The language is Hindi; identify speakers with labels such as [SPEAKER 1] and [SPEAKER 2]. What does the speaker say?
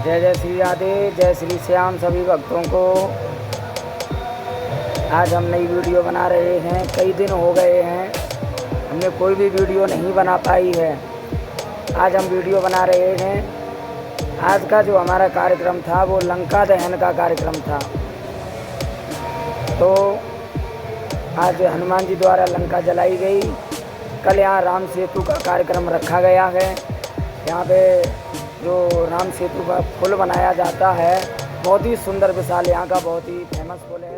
[SPEAKER 1] जय जय श्री राधे, जय श्री श्याम सभी भक्तों को। आज हम नई वीडियो बना रहे हैं। कई दिन हो गए हैं हमने कोई भी वीडियो नहीं बना पाई है। आज हम वीडियो बना रहे हैं। आज का जो हमारा कार्यक्रम था वो लंका दहन का कार्यक्रम था। तो आज हनुमान जी द्वारा लंका जलाई गई। कल यहाँ राम सेतु का कार्यक्रम रखा गया है। यहाँ पे जो राम सेतु का पुल बनाया जाता है, बहुत ही सुंदर विशाल, यहाँ का बहुत ही फेमस पुल है।